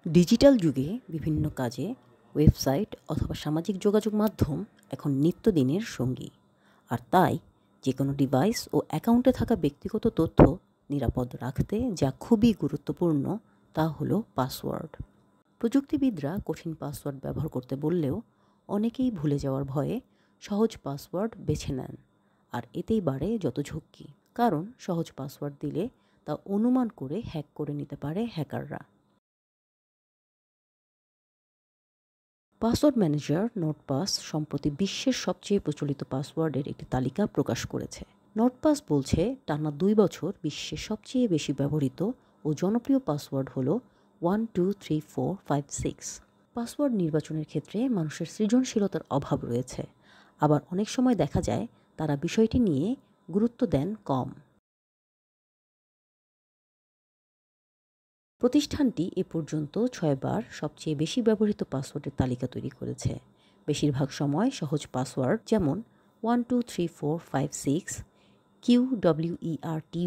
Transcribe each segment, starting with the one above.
Digital যুগে বিভিন্ন কাজে ওয়েবসাইট অথবা সামাজিক যোগাযোগ মাধ্যম এখন নিত্যদিনের সঙ্গী। আর তাই যে কোনো ডিভাইস ও অ্যাকাউন্টে থাকা ব্যক্তিগত তথ্য নিরাপদ রাখতে যা খুবই গুরুত্বপূর্ণ তা হলো পাসওয়ার্ড। প্রযুক্তিবিদরা কঠিন পাসওয়ার্ড ব্যবহার করতে বললেও অনেকেই ভুলে যাওয়ার ভয়ে সহজ পাসওয়ার্ড বেছে নেন। আর এতেই বাড়ে যত ঝক্কি, কারণ সহজ পাসওয়ার্ড দিলে তা অনুমান করে হ্যাক করে নিতে পারে হ্যাকাররা। পাসওয়ার্ড ম্যানেজার নোটপাস সম্প্রতি বিশ্বের সবচেয়ে প্রচলিত পাসওয়ার্ডের একটি তালিকা প্রকাশ করেছে। নোটপাস বলছে টানা 2 বছর বিশ্বের সবচেয়ে বেশি ব্যবহৃত ও জনপ্রিয় পাসওয়ার্ড হল 123456। পাসওয়ার্ড নির্বাচনের ক্ষেত্রে মানুষের সৃজনশীলতার অভাব রয়েছে, আবার অনেক সময় দেখা যায় তারা বিষয়টি নিয়ে গুরুত্ব দেন কম। প্রতিষ্ঠানটি এ পর্যন্ত 6 বার সবচেয়ে বেশি ব্যবহৃত পাসওয়ার্ডের তালিকা তৈরি করেছে। বেশিরভাগ সময় সহজ পাসওয়ার্ড যেমন 123456, QWERTY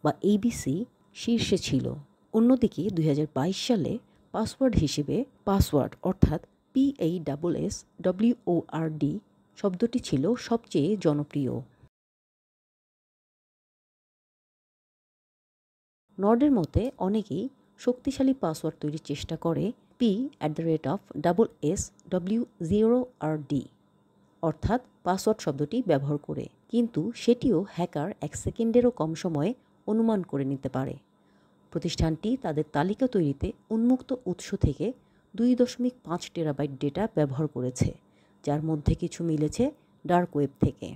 বা ABC শীর্ষে ছিল। অন্যদিকে 2022 সালে পাসওয়ার্ড হিসেবে পাসওয়ার্ড অর্থাৎ PASSWORD শব্দটি ছিল সবচেয়ে জনপ্রিয়। নর্ডের মতে অনেকেই শক্তিশালী পাসওয়ার্ড তৈরির চেষ্টা করে PSSWORD অর্থাৎ পাসওয়ার্ড শব্দটি ব্যবহার করে, কিন্তু সেটিও হ্যাকার 1 সেকেন্ডেরও কম সময়ে অনুমান করে নিতে পারে। প্রতিষ্ঠানটি তাদের তালিকা তৈরিতে উন্মুক্ত উৎস থেকে 2.5 টেরাবাইট ডেটা ব্যবহার করেছে, যার মধ্যে কিছু মিলেছে ডার্ক ওয়েব থেকে।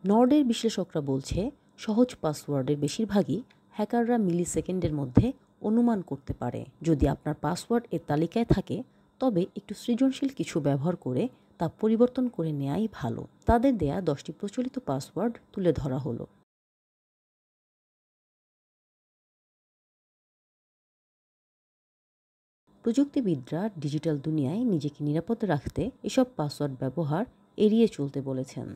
নর্ডের বিশ্লেষকরা বলছে সহজ পাসওয়ার্ডের বেশিরভাগই হ্যাকাররা মিলি সেকেন্ডের মধ্যে অনুমান করতে পারে। যদি আপনার পাসওয়ার্ড এর তালিকায় থাকে তবে একটু সৃজনশীল কিছু ব্যবহার করে তা পরিবর্তন করে নেওয়াই ভালো। তাদের দেয়া 10টি প্রচলিত পাসওয়ার্ড তুলে ধরা হলো। প্রযুক্তিবিদরা ডিজিটাল দুনিয়ায় নিজেকে নিরাপদ রাখতে এসব পাসওয়ার্ড ব্যবহার এড়িয়ে চলতে বলেছেন।